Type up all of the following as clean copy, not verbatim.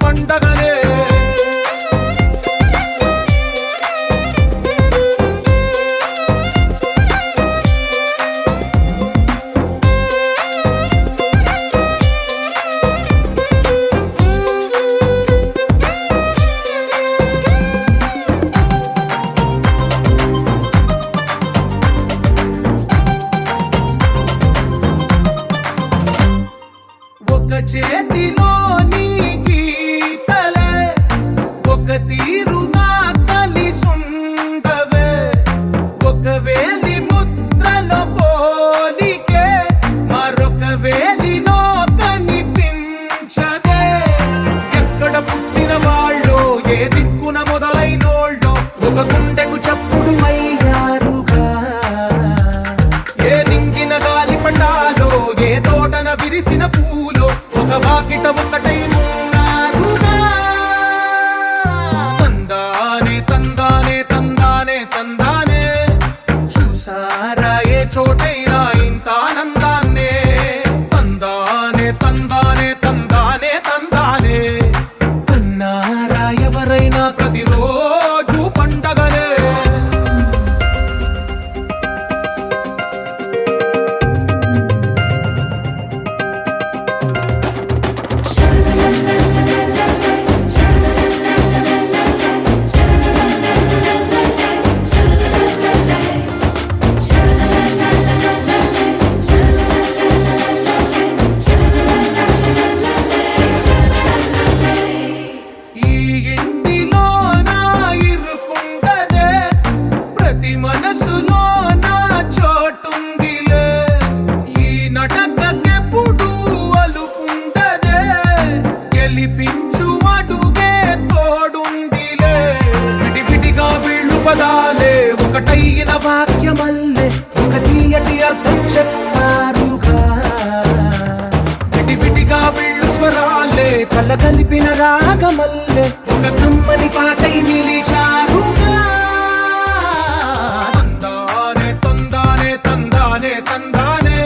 పండగనే చేతిలో నీ గీతలే ఒక తీరుగా కలిసుండవే ఒక వేలి ముద్రలో పోలికే మరొక వేలిలో కనిపించదే ఎక్కడ పుట్టిన వాళ్ళో ఏ దిక్కున మొదలైనోళ్ళో ఒక గుండెకు చప్పుడు అయ్యారుగా ఏ నింగిన గాలి పటాలో ఏ తోటన విరిసిన పూలో ఒక వాకిట ఒకటై ఉన్నారుగా తందానే తందానే తందానే తందానే చూసారా ఏ చోటైనా ఇంత ఆనందాన్నే తందానే తందానే తందానే తందానే అన్నారా ఎవరైనా ప్రతిరోజు పండగనే మనసులో నా చోటుందిలే ఈ నటకెప్పుడు అలుకుంటదే గెలిపించు అడుగే తోడుందిలే విడివిడిగా వీళ్ళు పదాలే ఒకటైన వాక్యమల్లే ఒక తీయటి అర్థం చెప్పారుగా విడివిడిగా వీళ్ళు స్వరాలే కళ్ళ కలిపిన రాగమల్లే ఒక కమ్మని పాటై నిలిచారుగా తందానే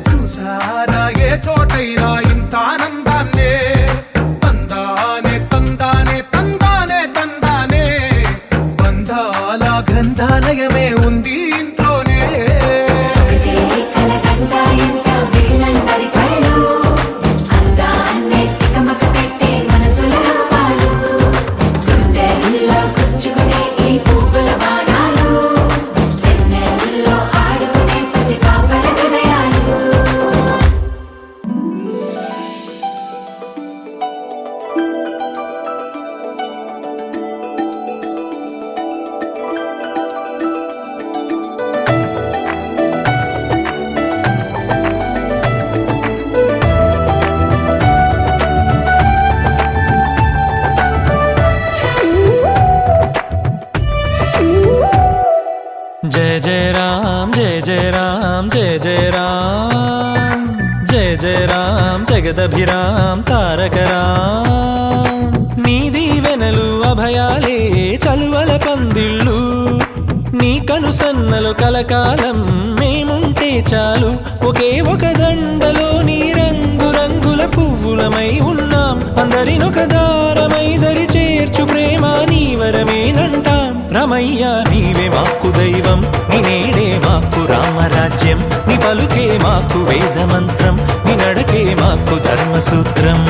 చూసారా ఏ చోటైనా ఇంత ఆనందాన్నే తందానే తందానే తందానే తందానే బంధాల గ్రంథాలయమే ఉంది ఇంట్లోనే जय जय राम जय जय राम जय जय राम जय जय राम जगदभिराम तारक राम నీ దీవెనలు అభయాలే చలువల పందిళ్ళు నీ కనుసన్నలు కలకాలం మేముంటే చాలు ఒకే ఒక దండలో నీ రంగు రంగుల పువ్వులమై ఉన్నాం అందరినొక దారమై దరి చేర్చు ప్రేమ నీ వరమేనంటాం రమయ్య నీవే మాకు దైవం నీ నేడే మాకు రామరాజ్యం నీ పలుకే మాకు వేద మంత్రం నీ నడకే మాకు ధర్మసూత్రం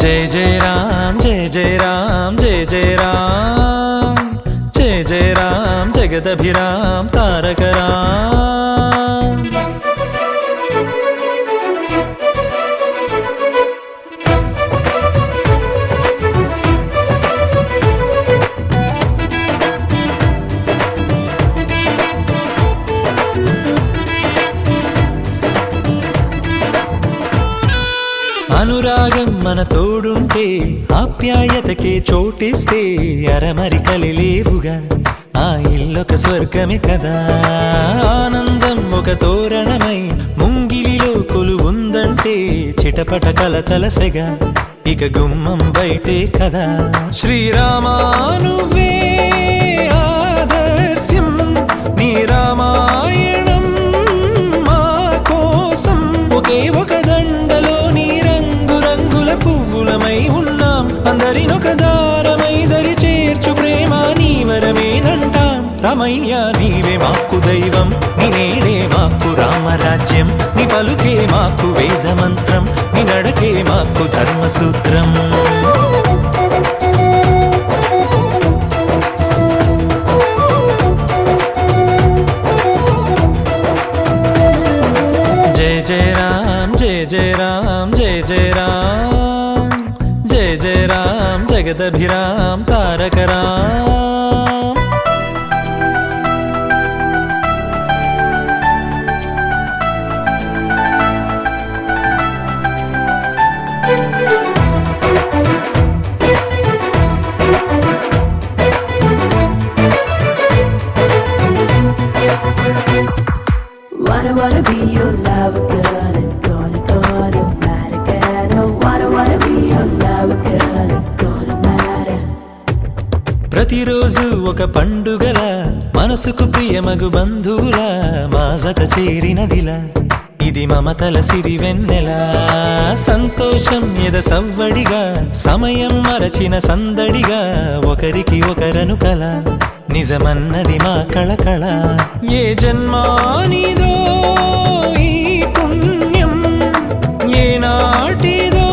जय जय राम जय जय राम जय जय राम जय जय राम जगदभिराम तारक राम అనురాగం మన తోడుంటే ఆప్యాయతకే చోటిస్తే అరమరికలి లేవుగా ఆ ఇల్లొక స్వర్గమే కదా ఆనందం ఒక తోరణమై ముంగిలిలో కొలువుందంటే చిటపట కలతలసెగా ఇక గుమ్మం బయటే కదా శ్రీరామా నువ్వే ఆదర రమయ్య నీవే మాకు దైవం, నీ నేడే మాకు రామరాజ్యం, నీ పలుకే మాకు వేదమంత్రం, నీ నడకే మాకు ధర్మసూత్రం. జయ జయ రామ్ జయ జయ రామ్ జయ జయ రామ్ జయ జయ రామ్ జగదభిరామ్ తారక Ram. Wanna be your lover, girl, and gonna matter, girl. Oh, wanna be your lover, girl, and gonna matter. ప్రతిరోజు ఒక పండుగల మనసుకు ప్రియమగు బంధువుల మా జత చేరినదిలా, ఇది మమతల సిరివెన్నెల సంతోషం ఎద సవ్వడిగా, సమయం మరచిన సందడిగా ఒకరికి ఒకరను కల, నిజమన్నది మా కళకళ. ఏ జన్మానిదో ఈ పుణ్యం, ఏ నాటిదో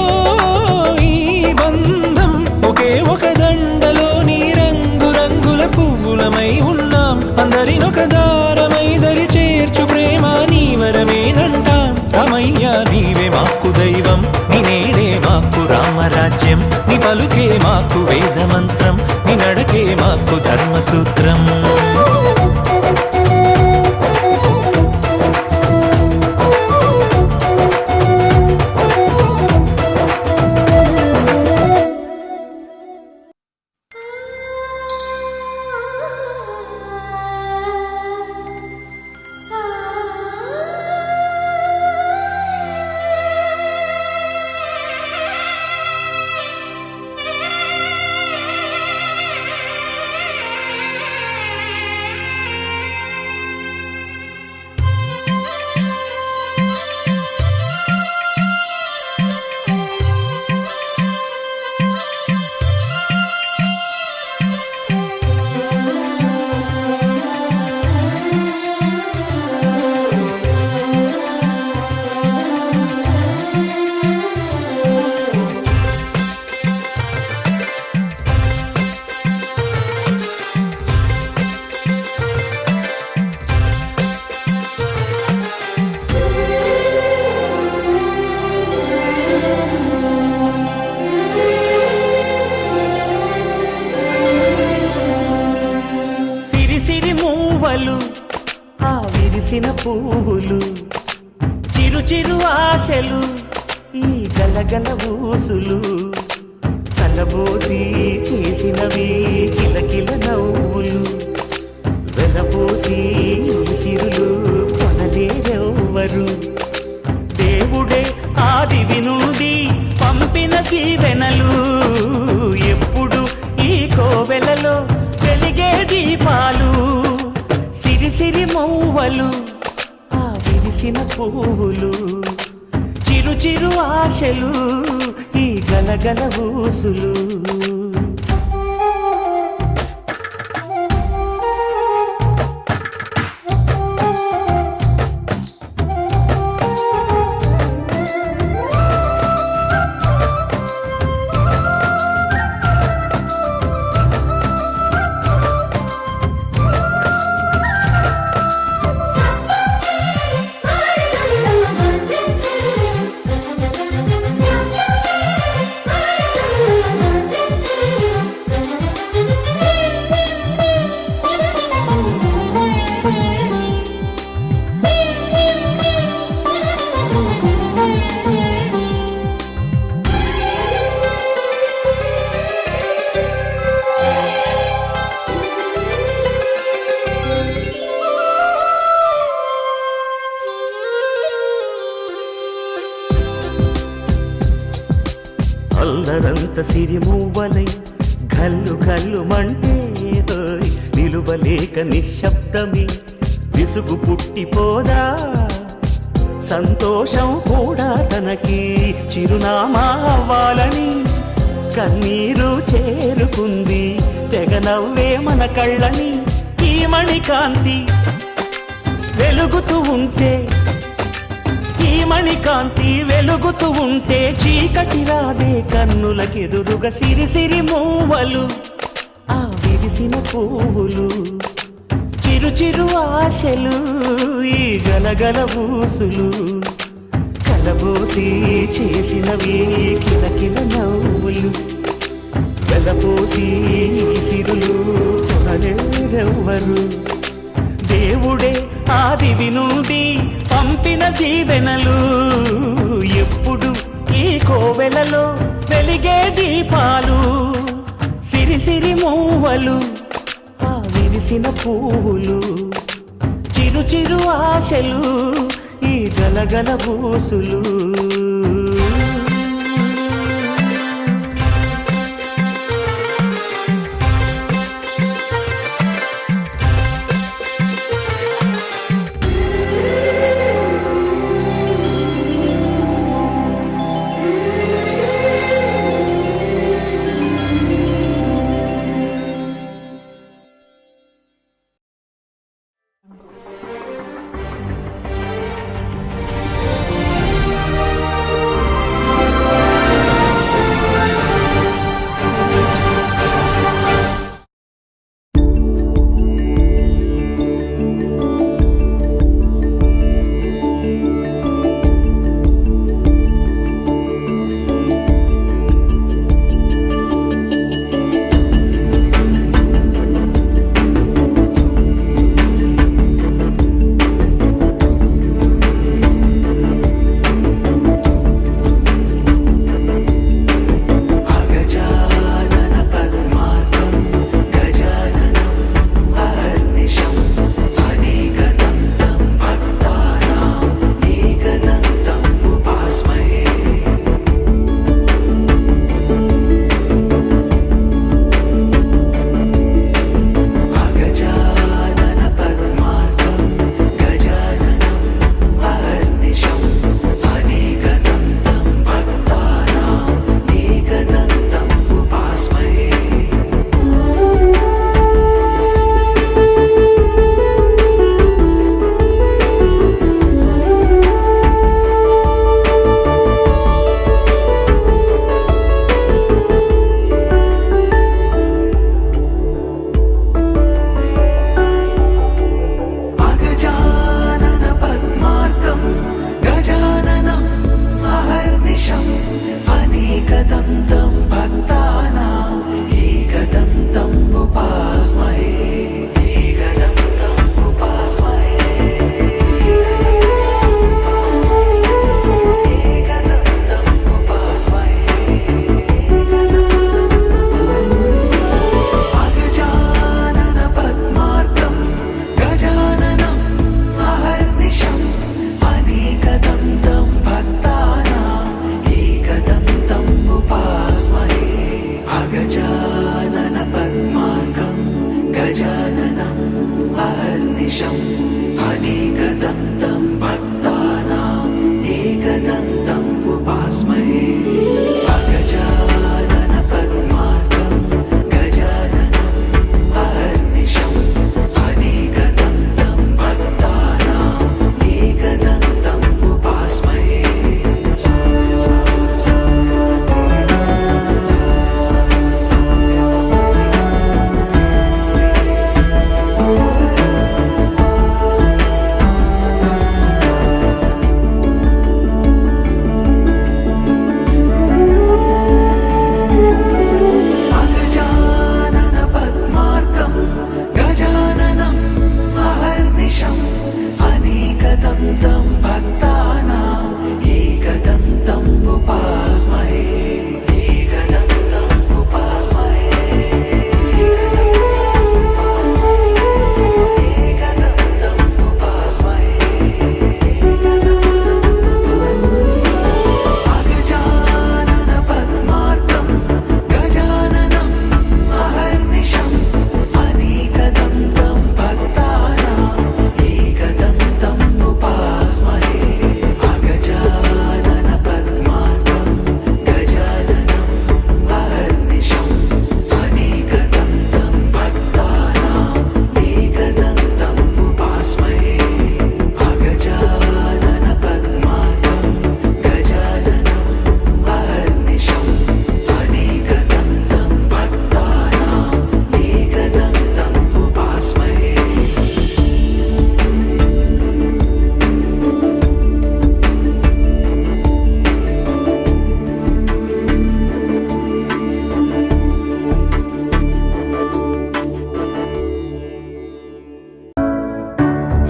ఈ బంధం, ఒకే ఒక దండలోని రంగు రంగుల పువ్వులమై ఉన్నాం, అందరినొక దారమై దరి చేర్చు ప్రేమ నీ వరమేనంటాం. రమయ్య నీవే మాకు దైవం, నీ నేడే మాకు రామరాజ్యం, నీ పలుకే మాకు వేదమంత్రం, నీ నడకే మాకు ధర్మసూత్రం. ఆ విరిసిన పువ్వులు, చిరు చిరు ఆశలు, ఈ గలగల ఊసులు, కలబోసి చేసినవి కిలకిల నవ్వులు, వెలబోసి సిరులు కొనలేరెవ్వరు. దేవుడే ఆదివి నుండి పంపిన దీవెనలు, ఎప్పుడు ఈ కోవెలలో వెలిగే దీపాలు, సిరి మౌవలు, ఆ విరిసిన పువ్వులు, చిరు చిరు ఆశలు, ఈ గలగల ఊసులు. అల్లరంత సిరిమూవలై గల్లు గల్లు మంటే నిలువలేక నిశ్శబ్దమి విసుగు పుట్టిపోదా. సంతోషం కూడా తనకి చిరునామా అవ్వాలని కన్నీరు చేరుకుంది తెగ నవ్వే మన కళ్ళని. ఈ మణికాంతి వెలుగుతూ ఉంటే, ఈ మణికాంతి వెలుగుతూ ఉంటే చీకటి రాదే కన్నులకెదురుగా. సిరి సిరి మూవలు ఆ విరిసిన పువ్వులు, చిరు చిరు ఆశలు ఈ గలగల ఊసులు, కలబోసి చేసినవి కిలకిల నవ్వులు, వెలపోసి సిరులు కొనలేరెవ్వరు. దేవుడే ఆదివి నుండి పంపిన దీవెనలు, ఎప్పుడు ఈ కోవెలలో వెలిగే దీపాలు. సిరి సిరి మూవలు ఆ విరిసిన పువ్వులు, చిరు చిరు ఆశలు ఈ గలగల బూసులు.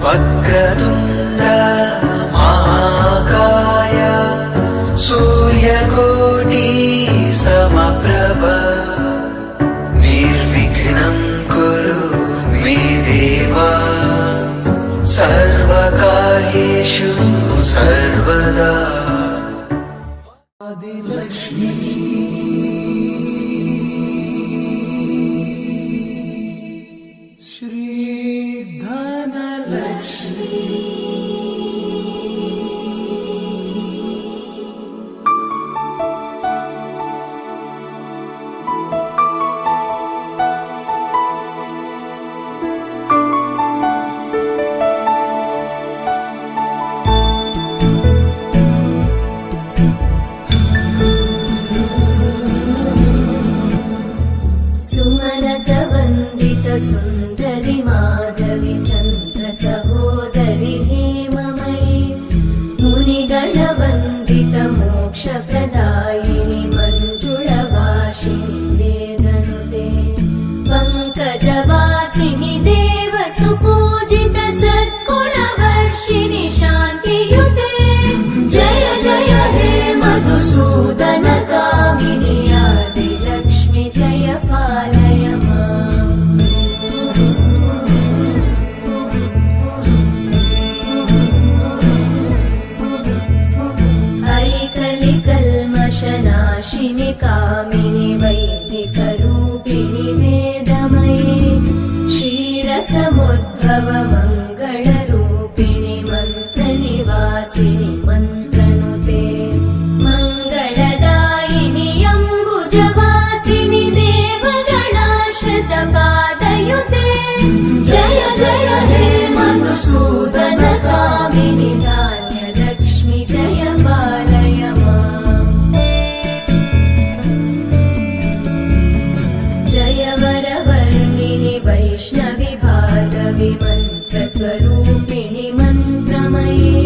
वक्रतुण्ड महाकाय सूर्यकोटि समप्रभ निर्विघ्नं कुरु मे देव सर्वकार्येषु सर्वदा। आदिलक्ष्मी सुन्दरि माधवी चन्द्र सहोदरि हेममयी मुनिगणवन्दित मोक्षप्रदायिनि मञ्जुळभाषिणि वेदनुते पङ्कजवासिनि देव सुपूजित सद्गुणवर्षिणि शान्तियुते जय जय हे मधुसूदन कामिनि आदिलक्ष्मि जय पालय माम्। कल्मषनाशिनि कामिनि वैदिकरूपिणि वेदमये क्षीरसमुद्भव मङ्गलरूपिणि मन्त्रनिवासिनि मन्त्रनुते मङ्गलदायिनि अम्बुजवासिनि देवगणाश्रितपादयुते जय जय हे मधुसूदन कामिनि धान्यलक्ष्मि जय पालय माम्। जय वरवर्णिनि वैष्णवि भार्गवि मन्त्रस्वरूपिणि मन्त्रमये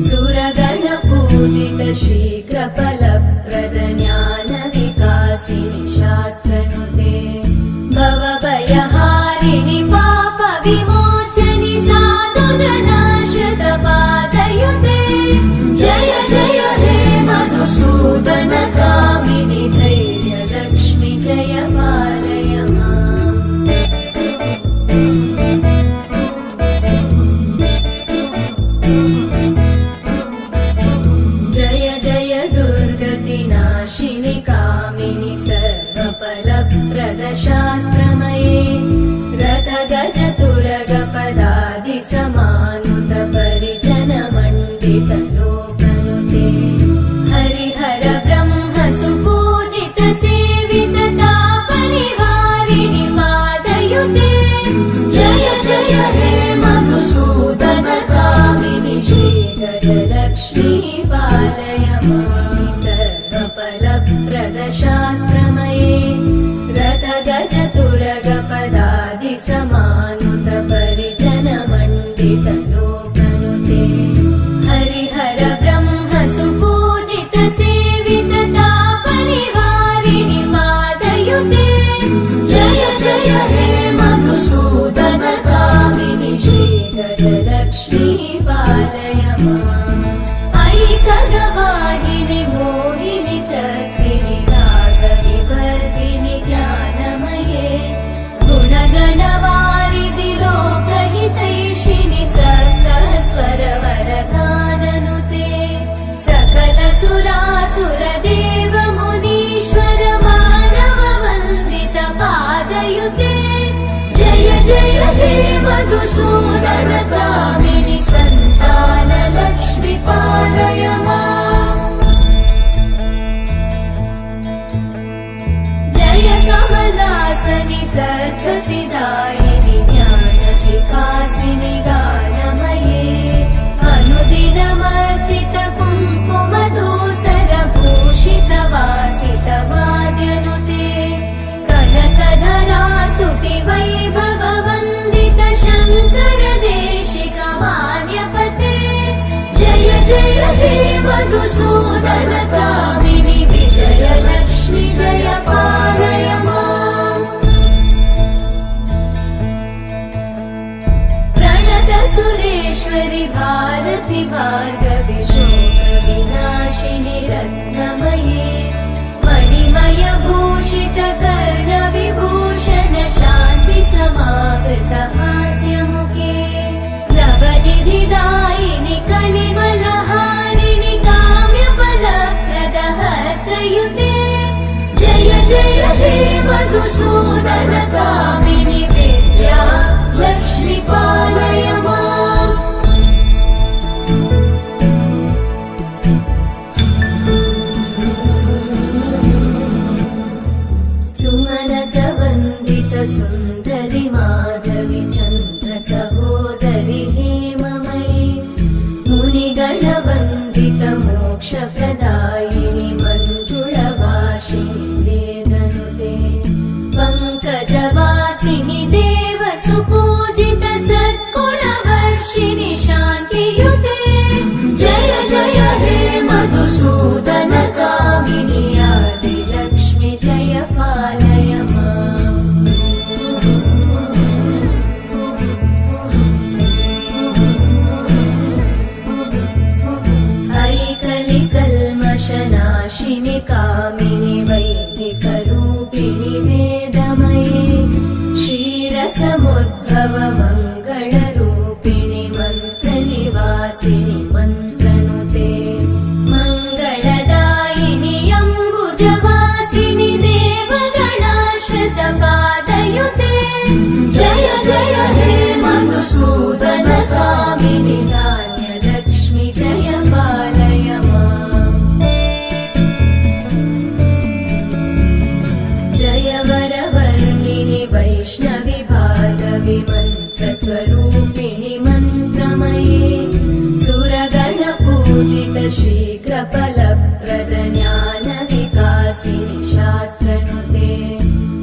सुरगणपूजित शीघ्रफलप्रद ज्ञानविकासिनि शास्त्रनुते भवभयहारिणि पापविमोचनि साधुजनाश्रितपादयुते जय जय हे मधुसूदन कामिनि धैर्यलक्ष्मि जय पालय माम्। जय जय दुर्गतिनाशिनि कामिनि सर्वफलप्रद शास्त्रमये रथगजतुरगपदादि समानुत परिजन मण्डित लोकनुते हरिहर ब्रह्म सुपूजित सेवित तापनिवारिणि पादयुते जय जय हे मधुसूदन कामिनि श्रीगजलक्ष्मी पालय माम्। सर्वफलप्रद शास्त्रमये रथगजतुरगपदादि समानुत परिजन मण्डित लोकनुते हरिहर ब्रह्म सुपूजित सेवित तापनिवारिणि पादयुते जय जय हे मधुसूदन कामिनि श्रीगजलक्ष्मी पालय माम्। ऐकगवाहिनि मोहिनि चक्रिणि रागविवर्धिनि ज्ञानमये गुणगणवारिधि लोकहितैषिणि सर्वेश्वरि भारति भार्गवि शोकविनाशिनि रत्नमये मणिमय भूषित कर्णविभूषण शान्ति समावृत हास्यमुखे नवनिधिदायिनि कलिमलहारिणि काम्यफलप्रद हस्तयुते जय जय हे मधुसूदन कामिनि विद्या लक्ष्मी पालय माम् सुमनसवन्दित सुन्दरि माधवि चन्द्र सहोदरि हेममयि मुनिगणवन्दित मोक्षप्रदायिनि मञ्जुळभाषिणि वेदनुते पङ्कजवासिनि देव सुपूजित सद्गुणवर्षिणि शान्तियुते जय जय हे मधुसूदन कामिनि आदिलक्ष्मि जय पालय माम् ऐकलिकल्मषनाशिनि कामिनि वैदिकरूपिणि वेदमये क्षीरसमुद्भव मङ्गलरूपिणि मन्त्रनिवासिनि मन्त्रनुते मङ्गलदायिनि अम्बुजवासिनि देवगणाश्रितपादयुते जय जय हे मधुसूदन कामिनि धान्यलक्ष्मि जय पालय माम् जय वरवर्णिनि वैष्णवि भार्गवि मन्त्रस्वरूपिणि मन्त्रमये सुरगणपूजित शीघ्रफलप्रद ज्ञानविकासिनि शास्त्रनुते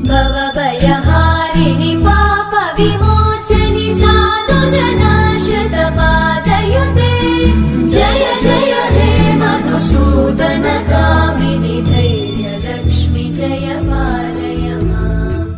भवभयहारिणि पापविमोचनि साधुजनाश्रितपादयुते जय जय हे मधुसूदन कामिनि धैर्यलक्ष्मि जय पालय माम्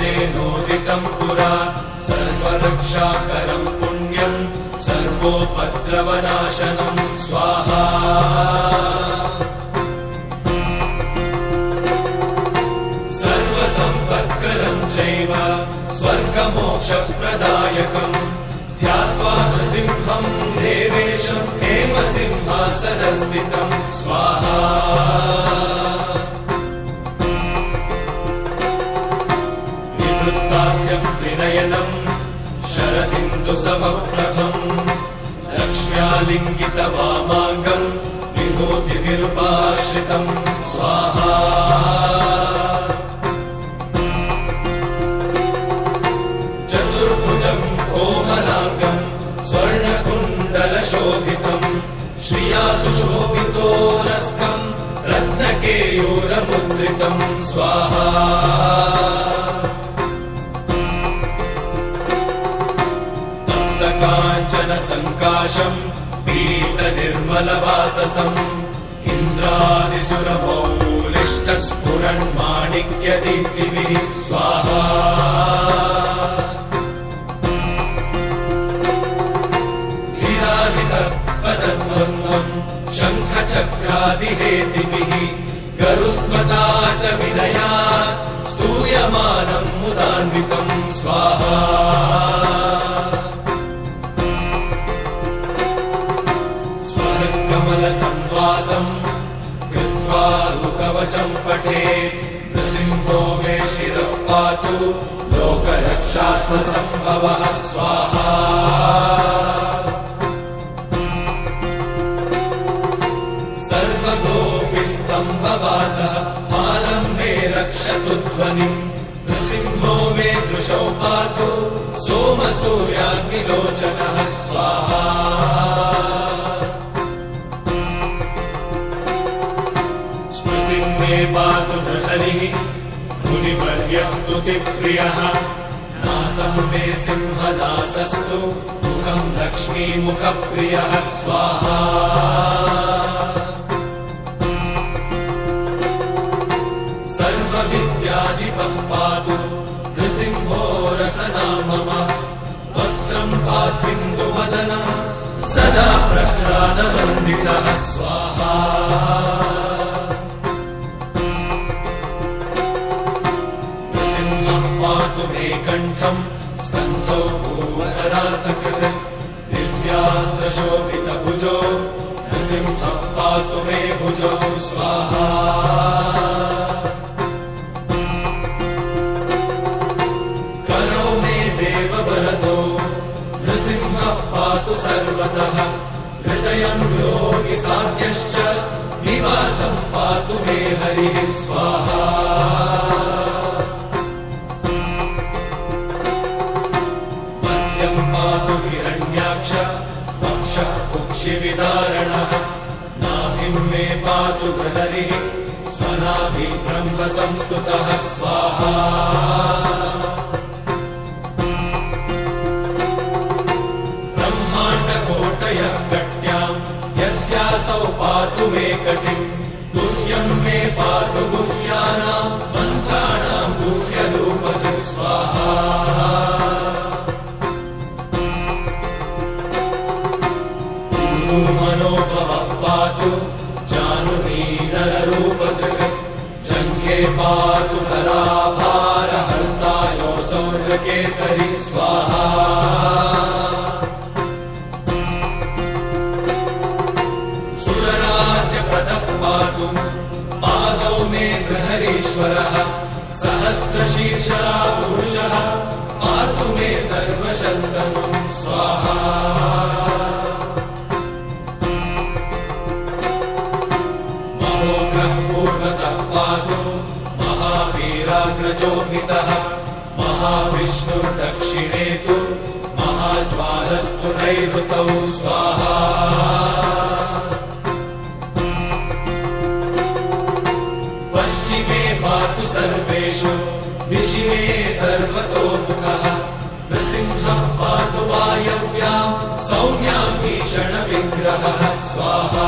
प्रह्लादेनोदितं पुरा सर्वरक्षाकरं पुण्यं सर्वोपद्रवनाशनं स्वाहा सर्वसम्पत्करं चैव स्वर्गमोक्षप्रदायकम् ध्यात्वा नृसिंहं देवेशं हेमसिंहासनस्थितं स्वाहा विवृत्तास्यं त्रिनयनं शरदिन्दुसमप्रभं लक्ष्म्यालिङ्गितवामाङ्गं विभूतिविरूपाश्रितं स्वाहा चतुर्भुजं कोमलाङ्गं स्वर्णकुण्डलशोभितं श्रिया सुशोभितोरस्कं रत्नकेयूरमुद्रितं स्वाहा तप्तकाञ्चनसङ्काशं पीतनिर्मलवाससं इन्द्रादिसुरमौलिष्टस्फुरन्माणिक्यदीप्तिभिः स्वाहा पदद्वन्द्वं शङ्खचक्रादिहेतिभिः गरुत्मता च विनया स्तूयमानं मुदान्वितं स्वाहा स्वहृत्कमलसंवासं कृत्वा लुकवचं पठेत् नृसिंहो मे शिरः पातु लोकरक्षार्थसम्भवः स्वाहा सर्वगोपिस्तम्भवासः फालं मे रक्षतु ध्वनिं नृसिंहो मे दृशौ पातु सोमसूर्याग्निलोचनः स्वाहा स्मृतिं मे पातु नृहरिः मुनिवर्यस्तुतिप्रियः नासं मे सिंहनासस्तु मुखं लक्ष्मीमुखप्रियः स्वाहा सर्वविद्याधिपः पातु नृसिंहो रसना मम वक्त्रं पात्विन्दुवदनं सदा प्रह्लादवन्दितः स्वाहा नृसिंहः पातु मे कण्ठं स्कन्धौ भूधरान्तकृत् दिव्यास्त्रशोभितभुजो नृसिंहः पातु मे भुजौ स्वाहा वरदो नृसिंहः पातु सर्वतः हृदयं योगिसाध्यश्च निवासं पातु मे हरिः स्वाहा मध्यं पातु हिरण्याक्ष वक्षः कुक्षिविदारणः नाभिं मे पातु गृहरिः स्वनाभि ब्रह्म संस्तुतः स्वाहा कोटयः कट्यां यस्यासौ पातु मे कटिं गुह्यं मे पातु गुह्यानां मन्त्राणां गुह्यरूपधृक् स्वाहा मनोभवः पातु जानुमीनररूपधृक् जङ्घे पातु धराभारहर्ता योऽसौ नृकेसरी स्वाहा सुरराज्यप्रदः पातु पादौ मे गृहरीश्वरः सहस्रशीर्षा पुरुषः पातु मे सर्वशस्तनुं स्वाहा महोग्रः पूर्वतः पातु महावीराग्रजोऽमितः महाविष्णुर्दक्षिणे तु महाज्वालस्तु नैऋतौ स्वाहा पश्चिमे पातु सर्वेषु दिशि मे सर्वतोमुखः नृसिंहः पातु वायव्यां सौम्यां भीषणविग्रहः स्वाहा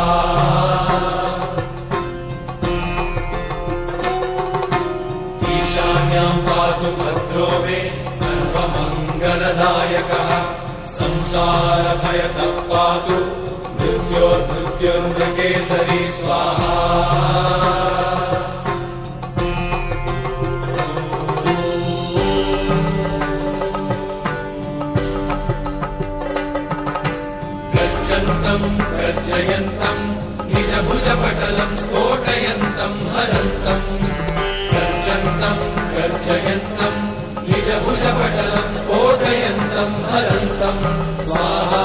ईशान्यां पातु भद्रो प्रदायकः संसारभयतः पातु मृत्योर्मृत्युर्मृकेसरी स्वाहा गर्जन्तम् गर्जयन्तम् निजभुजपटलम् स्फोटयन्तम् हरन्तम् गर्जन्तम् गर्जयन्तम् निजभुजपटलम् स्फोटयन्तम् हरन्तम् स्वाहा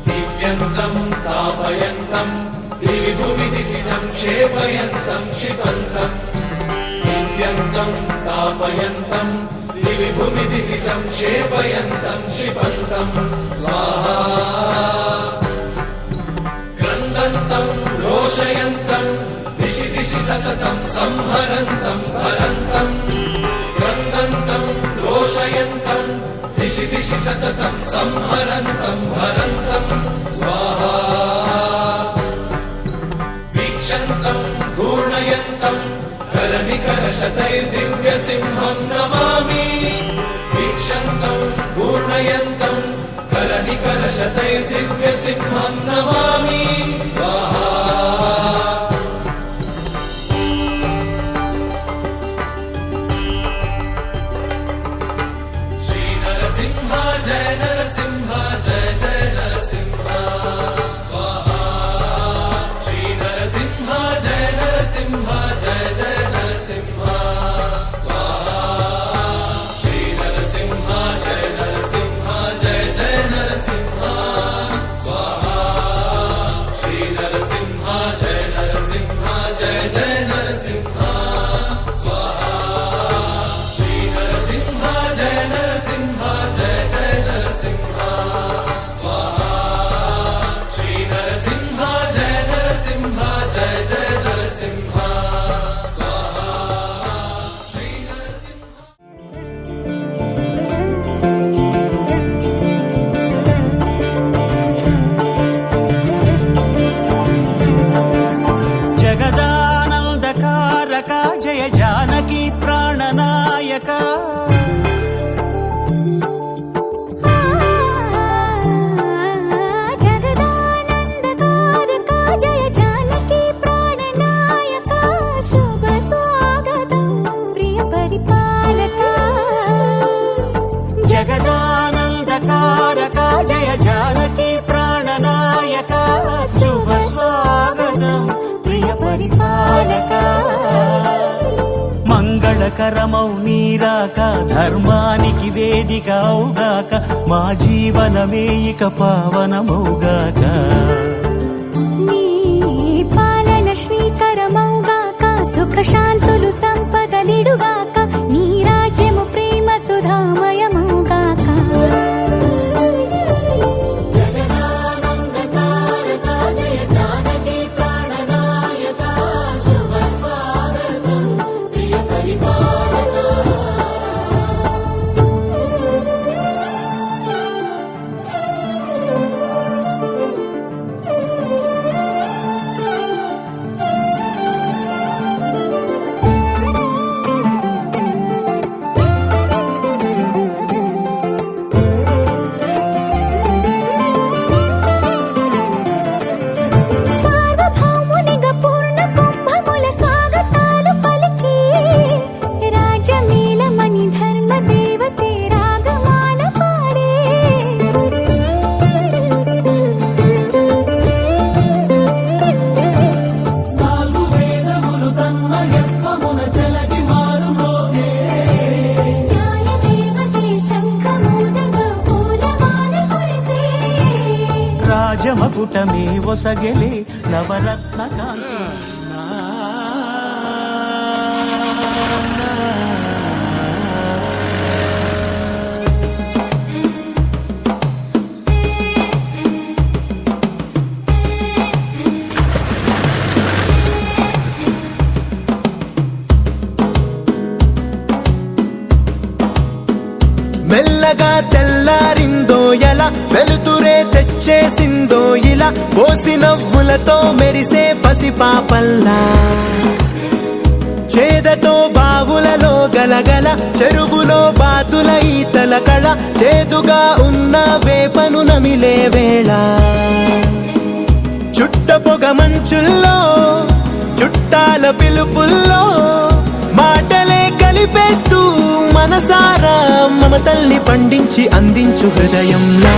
दीप्यन्तम् तापयन्तम् दिवि भुवि दितिजम् क्षेपयन्तम् क्षिपन्तम् दीप्यन्तम् तापयन्तम् दिवि भुवि दितिजम् क्षेपयन्तम् क्षिपन्तम् स्वाहा क्रन्दन्तम् रोषयन्तम् दिशि दिशि सततम् संहरन्तम् हरन्तम् क्रन्दन्तम् रोषयन्तम् दिशि दिशि सततम् संहरन्तम् हरन्तम् स्वाहा वीक्षन्तम् घूर्णयन्तम् करनिकरशतैर्दिव्यसिंहम् नमामि वीक्षन्तम् घूर्णयन्तम् करनिकरशतैर्दिव्यसिंहम् नमामि स्वाहा श्रीनरसिंह जय नरसिंह जय जय नरसिंह स्वाहा श्रीनरसिंह जय नरसिंह जय जय नरसिंह स्वाहा श्रीनरसिंह जय नरसिंह जय जय नरसिंह स्वाहा श्रीनरसिंह जय नरसिंह जय जय नरसिंह स्वाहा श्रीनरसिंह जय नरसिंह जय जय नरसिंह स्वाहा श्रीनरसिंह जय नरसिंह जय जय नरसिंह स्वाहा श्रीनरसिंह జగదానందకారక జయ జానకి ప్రాణనాయక జగదానందకారక జయ జానకి ప్రాణనాయక శుభ స్వాగతం ప్రియ పరిపాలక జగదానందకారక జయ జానకి ప్రాణనాయక శుభ స్వాగతం ప్రియ పరిపాలక మంగళకరమౌ నీరాక ధర్మానికి వేదిక అవుగాక మా జీవనమే ఇక పావనమౌగాక నీ పాలన శ్రీకరమౌగాక సుఖ శాంతులు సంపదలిడుగాక నీ రాజ్యము ప్రేమ సుధామయమౌగాక జగదానందకారక జయ జానకి ప్రాణనాయక శుభ స్వాగతం ప్రియ పరిపాలక సార్వభౌమునిగా పూర్ణ కుంభముల స్వాగతాలు పలికి రాజమేళమణి ధర్మ దేవతే రాగమాల పాడే నాలుగు వేదములు తన్మయత్వమున చెలగి మారుమోగే న్యాయ దేవతే శంఖమూదగా పూలవాన కురిసే రాజమకుటమే ఒసగెలే నవరత్న కాంతి మెల్లగా తెల్లారిందో ఎలా వెలుతురే తెచ్చేసిందో ఇలా పోసి నవ్వులతో మెరిసే పసిపాపల్లా చేదతో బావులలో గలగల చెరువులో బాతుల ఈతల కళ చేదుగా ఉన్న వేపను నమిలే వేళ చుట్ట పొగ మంచుల్లో చుట్టాల పిలుపుల్లో మాటలే కలిపేస్తూ మనసారా మమతల్ని పండించి అందించు హృదయంలా